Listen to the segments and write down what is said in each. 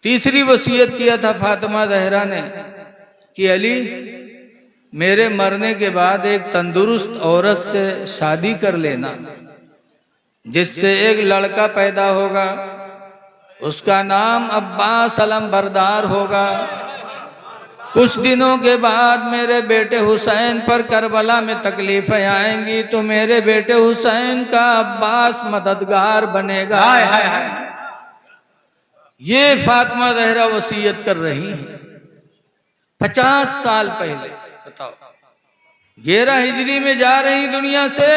तीसरी वसीयत किया था फातिमा ज़हरा ने कि अली मेरे मरने के बाद एक तंदुरुस्त औरत से शादी कर लेना, जिससे एक लड़का पैदा होगा, उसका नाम अब्बास अलमबरदार होगा। कुछ दिनों के बाद मेरे बेटे हुसैन पर करबला में तकलीफें आएंगी तो मेरे बेटे हुसैन का अब्बास मददगार बनेगा। हाय हाय हाय। ये फातिमा ज़हरा वसीयत कर रही है 50 साल पहले। बताओ, 11 हिजरी में जा रही दुनिया से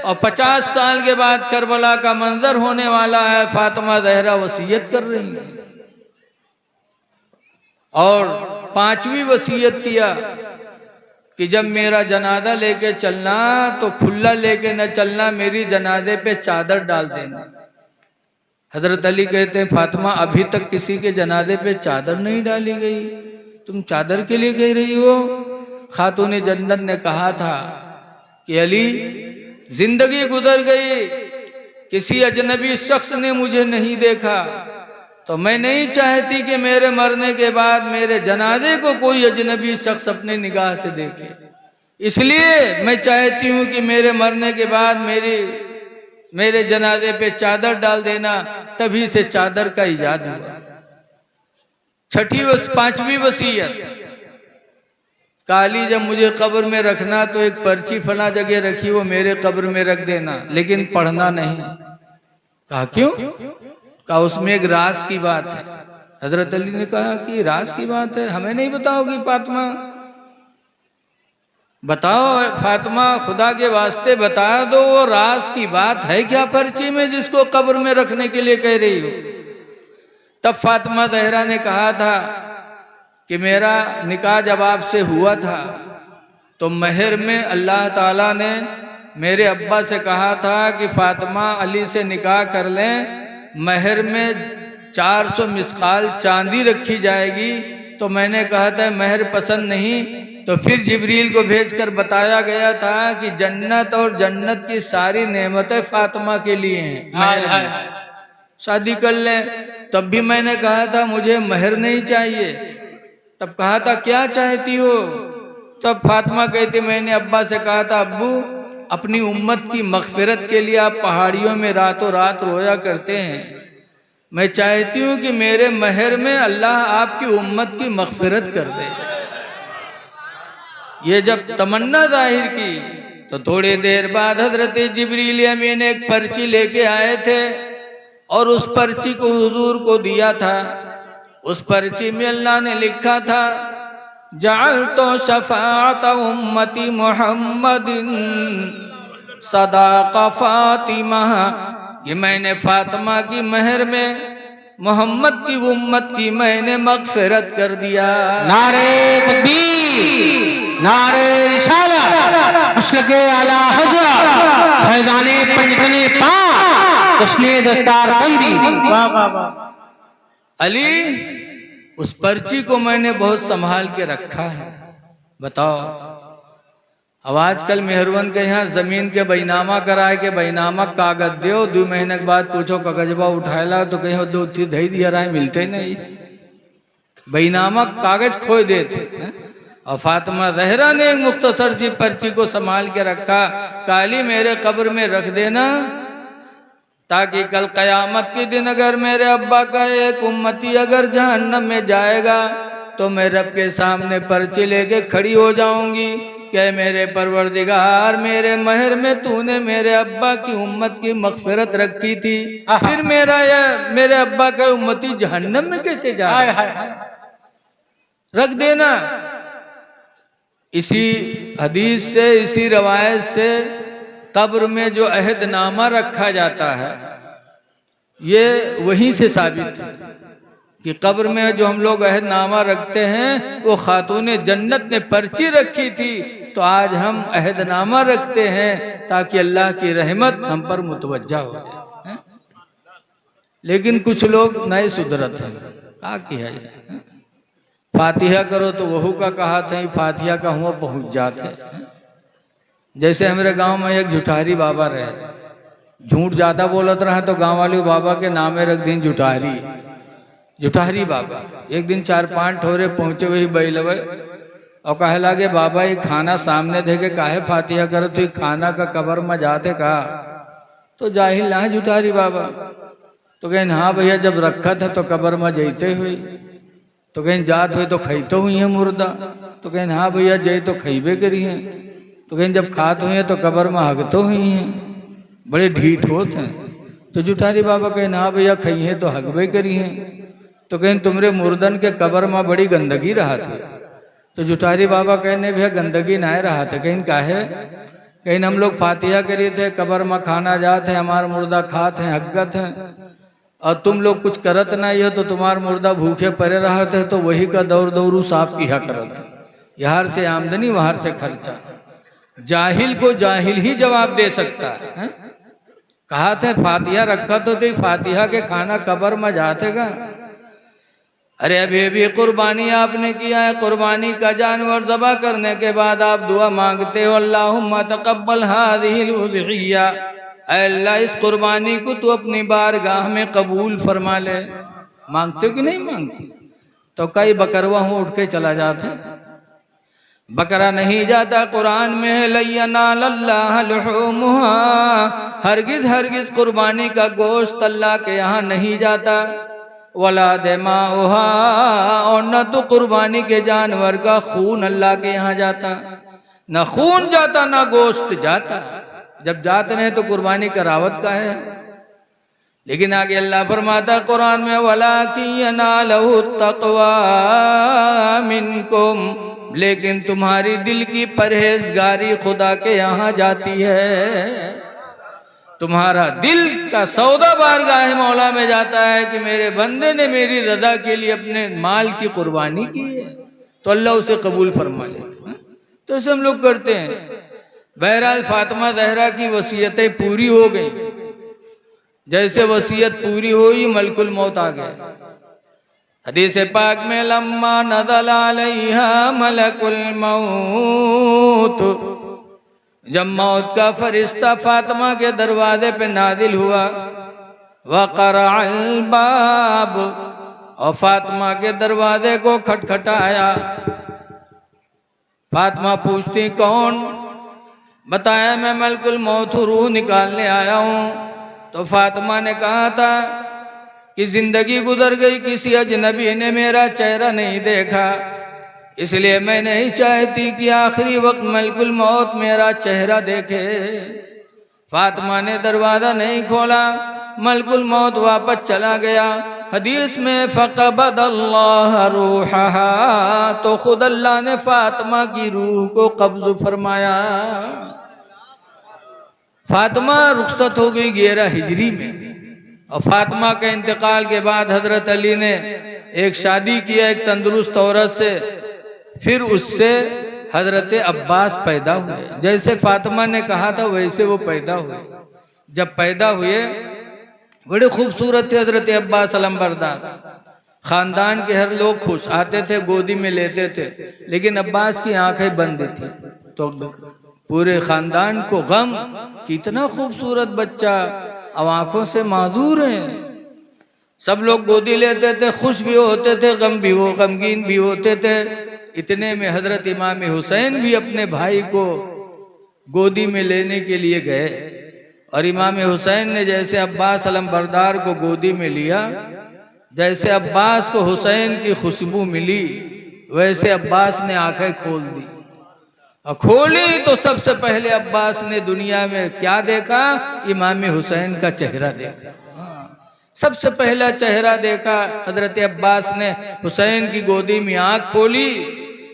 और 50 साल के बाद करबला का मंजर होने वाला है। फातिमा ज़हरा वसीयत कर रही है। और 5वीं वसीयत किया कि जब मेरा जनाजा लेके चलना तो खुला लेके न चलना, मेरी जनाजे पे चादर डाल देना। हजरत अली कहते हैं फातिमा अभी तक किसी के जनाजे पे चादर नहीं डाली गई, तुम चादर के लिए कह रही हो? खातून जन्नत ने कहा था कि अली जिंदगी गुजर गई, किसी अजनबी शख्स ने मुझे नहीं देखा, तो मैं नहीं चाहती कि मेरे मरने के बाद मेरे जनाजे को कोई अजनबी शख्स अपनी निगाह से देखे। इसलिए मैं चाहती हूं कि मेरे मरने के बाद मेरे जनाजे पे चादर डाल देना। तभी से चादर का इजाद हुआ। 5वीं वसीयत, काली जब मुझे कब्र में रखना तो एक पर्ची फला जगह रखी, वो मेरे कब्र में रख देना, लेकिन पढ़ना नहीं। कहा क्यों? कहा उसमें एक राज की बात है। हजरत अली ने कहा कि राज की बात है, हमें नहीं बताओगी फातिमा? बताओ फातिमा, खुदा के वास्ते बता दो, वो राज की बात है क्या पर्ची में जिसको कब्र में रखने के लिए कह रही हो? तब फातिमा ज़हरा ने कहा था कि मेरा निकाह जब आपसे हुआ था तो महर में अल्लाह ताला ने मेरे अब्बा से कहा था कि फातिमा अली से निकाह कर लें, महर में 400 मिस्काल चांदी रखी जाएगी। तो मैंने कहा था महर पसंद नहीं, तो फिर जिब्रील को भेजकर बताया गया था कि जन्नत और जन्नत की सारी नेमतें फातिमा के लिए हैं, शादी कर ले। तब भी मैंने कहा था मुझे महर नहीं चाहिए। तब कहा था क्या चाहती हो? तब फातिमा कहती मैंने अब्बा से कहा था अब्बू अपनी उम्मत की मगफिरत के लिए आप पहाड़ियों में रातों रात रोया करते हैं, मैं चाहती हूँ कि मेरे महर में अल्लाह आपकी उम्मत की मगफिरत कर दे। ये जब तमन्ना जाहिर की तो थोड़ी देर बाद हजरत जिब्रील अमीन एक पर्ची लेके आए थे और उस पर्ची को हुजूर को दिया था। उस पर्ची में अल्लाह ने लिखा था जअलतु शफाअत उम्मती मुहम्मदिन सदाक़ा फातिमा, कि मैंने फातिमा की महर में मोहम्मद की उम्मत की मैंने मगफिरत कर दिया। नारे तकबीर, नारे रिसालत, मुशक़े आला हज़रत फैज़ाने पंजतने पाक, उसने दस्तार बंदी। वाह वाह वाह। अली उस पर्ची को मैंने बहुत संभाल के रखा है। बताओ, अब आजकल मेहरवन के यहाँ जमीन के बैनामा कराए के बैनामा कागज दो, 2 महीने के बाद पूछो कागजबा उठाएला तो कहीं 2 थी दही दिया रहा मिलते नहीं, बैनामा कागज खोए देते हैं। और फातिमा ज़हरा ने एक मुख्तसर सी पर्ची को संभाल के रखा, काली मेरे कब्र में रख देना ताकि कल कयामत के दिन अगर मेरे अब्बा का एक उम्मती अगर जहन्नम में जाएगा तो मैं रब के सामने पर्ची लेके खड़ी हो जाऊंगी कि मेरे परवरदिगार मेरे महर में तूने मेरे अब्बा की उम्मत की मगफिरत रखी थी, फिर मेरे अब्बा का उम्मती जहन्नम में कैसे जाए? रख देना। इसी हदीस से, इसी रवायत से कब्र में जो अहदनामा रखा जाता है ये वहीं से साबित है कि कब्र में जो हम लोग अहदनामा रखते हैं वो खातून जन्नत ने पर्ची रखी थी, तो आज हम अहदनामा रखते हैं ताकि अल्लाह की रहमत हम पर मुतवज्जा हो जाए। लेकिन कुछ लोग नए सुधरत हैं, क्या किया जाए? फातिहा करो तो वहू का कहा था, फातिहा का हुआ पहुंच जाते। जैसे हमारे गांव में एक जुठारी बाबा रहे, झूठ ज्यादा बोलत रहा तो गांव वाले बाबा के नामे रख दी जुठारी। जुठारी बाबा एक दिन 4-5 ठोरे पहुंचे वही बैलवे और कहे लागे बाबा ये खाना सामने दे के काहे फातिहा करो तो खाना का कबर में जाते का तो जाहिल ना है जुठारी बाबा। तो कहें हाँ भैया जब रखा था तो कबर में जैते हुई तो कहें जात हुई तो खईतो हुई है मुर्दा। तो कहें हाँ भैया जय तो खईबे करी है। तो कहें जब खात हुई है तो कबर में हगतो हुई हैं, बड़े ढीठ होते हैं। तो जुठारी बाबा कहें हाँ भैया खई है तो हगबे करी हैं। तो कहें तुमरे मुर्दन के कबर में बड़ी गंदगी रहा थी। तो जुठारी बाबा कहने भैया गंदगी ना रहा था। कहीं काहे? कहीं हम लोग फातिहा करी थे कबर में खाना जाते हमार मुर्दा खात हैं हगत हैं और तुम लोग कुछ करत नहीं हो तो तुम्हार मुर्दा भूखे पड़े रहा थे तो वही का दौर दौरू साफ किया करत। यहाँ से आमदनी वहां से खर्चा। जाहिल को जाहिल ही जवाब दे सकता है। कहा थे फातिहा रखा तो थी फातिहा के खाना कबर में जाते का। अरे अभी कुर्बानी आपने किया है, कुर्बानी का जानवर ज़बह करने के बाद आप दुआ मांगते हो अल्लाहुम्मा तक़ब्बल हाज़िहिल उज़हिया, अल्लाह इस कुर्बानी को तू अपनी बारगाह में कबूल फरमा ले। मांगते हो कि नहीं मांगते? तो कई बकरवा हूँ उठ के चला जाता। बकरा नहीं जाता। कुरान में है लयनालल्लाह लुहूमुहा, हरगिज हरगिज कुर्बानी का गोश्त अल्लाह के यहाँ नहीं जाता। वला दिमाउहा, और न तो कुर्बानी के जानवर का खून अल्लाह के यहाँ जाता। न खून जाता न गोश्त जाता। जब जाते नहीं तो कुर्बानी करावत का है। लेकिन आगे अल्लाह फरमाता कुरान में वलाकिन यनालहु तक़वा मिनकुम, लेकिन तुम्हारी दिल की परहेजगारी खुदा के यहाँ जाती है। तुम्हारा दिल का सौदा बारगाह मौला में जाता है कि मेरे बंदे ने मेरी रजा के लिए अपने माल की कुर्बानी की है तो अल्लाह उसे कबूल फरमा लेता है। तो ऐसे हम लोग करते हैं। बहरहाल फातिमा ज़हरा की वसीयतें पूरी हो गई। जैसे वसीयत पूरी हुई मलकुल मौत आ गए। हदीस पाक में लम्मा नज़ल अलैहा मलकुल मौत, जब मौत का फरिश्ता फातिमा के दरवाजे पे नाजिल हुआ, वक़रअल बाब, और फातिमा के दरवाजे को खटखटाया। फातिमा पूछती कौन? बताया मैं मलकुल मौत रूह निकालने आया हूँ। तो फातिमा ने कहा था कि जिंदगी गुजर गई, किसी अजनबी ने मेरा चेहरा नहीं देखा, इसलिए मैं नहीं चाहती कि आखिरी वक्त मलकुल मौत मेरा चेहरा देखे। फातिमा ने दरवाज़ा नहीं खोला, मलकुल मौत वापस चला गया। हदीस में फ़क़बदल्लाह रूहहा, तो खुद अल्लाह ने फातिमा की रूह को कब्ज़ फरमाया। फातिमा रुखसत हो गई 11 हिजरी में। और फातिमा के इंतकाल के बाद हजरत अली ने एक शादी किया एक तंदुरुस्त औरत से। फिर उससे हजरत अब्बास पैदा हुए। जैसे फातिमा ने कहा था वैसे वो पैदा हुए। जब पैदा हुए बड़े खूबसूरत थे हजरत अब्बास अलमबरदार। खानदान के हर लोग खुश आते थे, गोदी में लेते थे, लेकिन अब्बास की आंखें बंद थी तो पूरे खानदान को गम, कितना खूबसूरत बच्चा, अब आंखों से माजूर हैं। सब लोग गोदी लेते थे, खुश भी होते थे, गमगीन भी होते थे। इतने में हजरत इमाम हुसैन भी अपने भाई को गोदी में लेने के लिए गए। और इमाम हुसैन ने जैसे अब्बास अलमबरदार को गोदी में लिया, जैसे अब्बास को हुसैन की खुशबू मिली, वैसे अब्बास ने आंखें खोल दी। और खोली तो सबसे पहले अब्बास ने दुनिया में क्या देखा? इमाम हुसैन का चेहरा देखा। सबसे पहला चेहरा देखा हजरत अब्बास ने। हुसैन की गोदी में आंख खोली।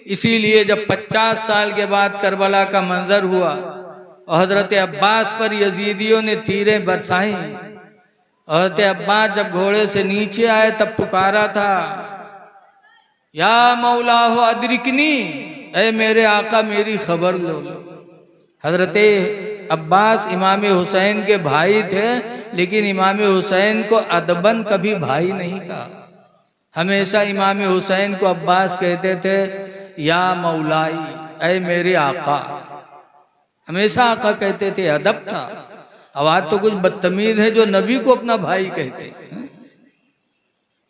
इसीलिए जब 50 साल के बाद करबला का मंजर हुआ और हजरत अब्बास पर यजीदियों ने तीरें बरसाई, हजरत अब्बास जब घोड़े से नीचे आए तब पुकारा था या मौला हो अदरिकनी, ऐ मेरे आका मेरी खबर लो। हजरत अब्बास इमाम हुसैन के भाई थे, लेकिन इमाम हुसैन को अदबन कभी भाई नहीं कहा। हमेशा इमाम हुसैन को अब्बास कहते थे या मौलाई, ऐ मेरे आका। हमेशा आका कहते थे, अदब था। अब आज तो कुछ बदतमीज है जो नबी को अपना भाई कहते हैं।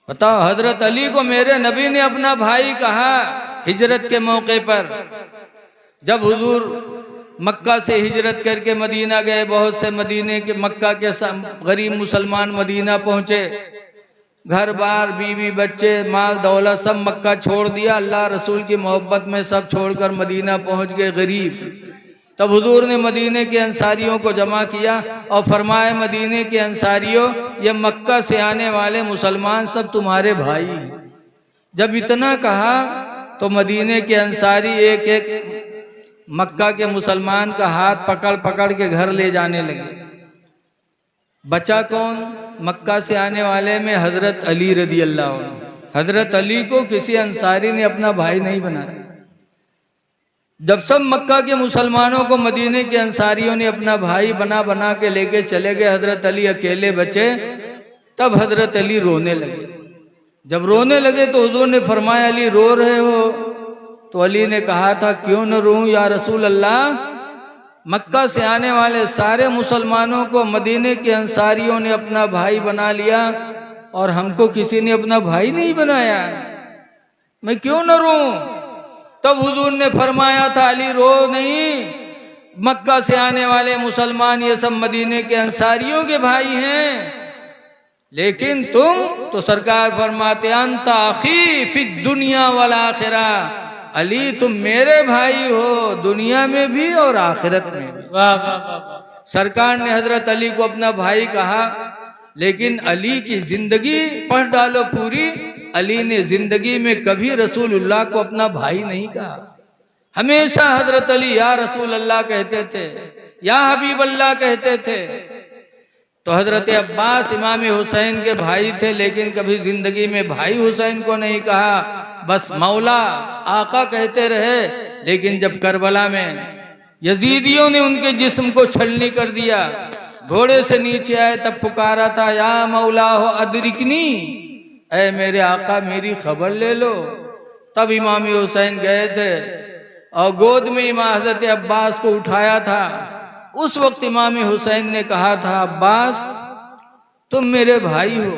बताओ, हजरत अली को मेरे नबी ने अपना भाई कहा हिजरत के मौके पर। जब हुजूर मक्का से हिजरत करके मदीना गए, बहुत से मदीने के मक्का के गरीब मुसलमान मदीना पहुंचे, घर बार बीवी बच्चे माल दौलत सब मक्का छोड़ दिया, अल्लाह रसूल की मोहब्बत में सब छोड़कर मदीना पहुंच गए गरीब। तब हुजूर ने मदीने के अंसारियों को जमा किया और फरमाए, मदीने के अंसारियों, ये मक्का से आने वाले मुसलमान सब तुम्हारे भाई। जब इतना कहा तो मदीने के अंसारी एक एक मक्का के मुसलमान का हाथ पकड़ पकड़ के घर ले जाने लगे। बचा कौन? मक्का से आने वाले में हजरत अली रदी अल्लाह अन्हु। हजरत अली को किसी अंसारी ने अपना भाई नहीं बनाया। जब सब मक्का के मुसलमानों को मदीने के अंसारियों ने अपना भाई बना बना के लेके चले गए, हजरत अली अकेले बचे। तब हजरत अली रोने लगे। जब रोने लगे तो हुजूर ने फरमाया, अली रो रहे हो? तो अली ने कहा था, क्यों न रोऊं या रसूल अल्लाह, मक्का से आने वाले सारे मुसलमानों को मदीने के अंसारियों ने अपना भाई बना लिया और हमको किसी ने अपना भाई नहीं बनाया, मैं क्यों न रोऊं? तब हुजूर ने फरमाया था, अली रो नहीं, मक्का से आने वाले मुसलमान ये सब मदीने के अंसारियों के भाई हैं, लेकिन तुम तो सरकार फरमाते, अंत आखी फी दुनिया वल आखिरा, अली तुम मेरे भाई हो दुनिया में भी और आखिरत में भी। वाह वाह वाह। सरकार ने हजरत अली को अपना भाई कहा, लेकिन अली की जिंदगी पढ़ डालो पूरी, अली ने जिंदगी में कभी रसूलुल्लाह को अपना भाई नहीं कहा। हमेशा हजरत अली या रसूल अल्लाह कहते थे, या हबीब अल्लाह कहते थे। तो हजरत अब्बास इमाम हुसैन के भाई थे, लेकिन कभी जिंदगी में भाई हुसैन को नहीं कहा, बस मौला आका कहते रहे। लेकिन जब करबला में यजीदियों ने उनके जिस्म को छलनी कर दिया, घोड़े से नीचे आए, तब पुकारा था, या मौला हो अदरिकनी, ऐ मेरे आका मेरी खबर ले लो। तब इमाम हुसैन गए थे और गोद में इमाम हजरत अब्बास को उठाया था। उस वक्त इमाम हुसैन ने कहा था, अब्बास तुम मेरे भाई हो,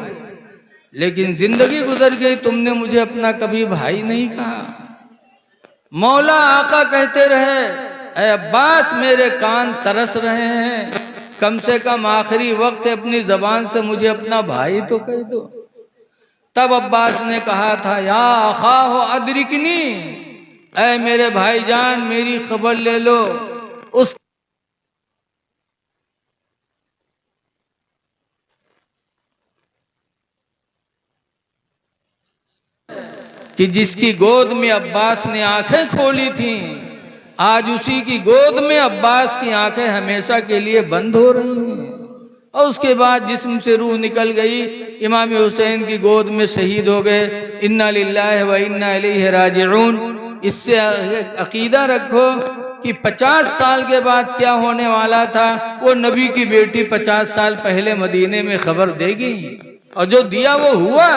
लेकिन जिंदगी गुजर गई, तुमने मुझे अपना कभी भाई नहीं कहा। मौला आका कहते रहे, ऐ अब्बास मेरे कान तरस रहे हैं, कम से कम आखिरी वक्त अपनी जबान से मुझे अपना भाई तो कह दो। तब अब्बास ने कहा था, या आखा हो अदरिकनी, ऐ मेरे भाईजान मेरी खबर ले लो। उस कि जिसकी गोद में अब्बास ने आंखें खोली थीं, आज उसी की गोद में अब्बास की आंखें हमेशा के लिए बंद हो रही हैं। और उसके बाद जिस्म से रूह निकल गई, इमाम हुसैन की गोद में शहीद हो गए। इन्ना लिल्लाहि व इन्ना इलैहि राजिऊन। इससे अकीदा रखो कि 50 साल के बाद क्या होने वाला था, वो नबी की बेटी 50 साल पहले मदीने में खबर देगी, और जो दिया वो हुआ।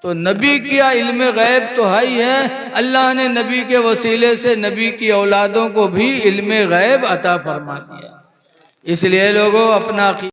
तो नबी का इल्म गैब तो है ही है, अल्लाह ने नबी के वसीले से नबी की औलादों को भी इल्म गैब अता फरमा दिया। इसलिए लोगों अपना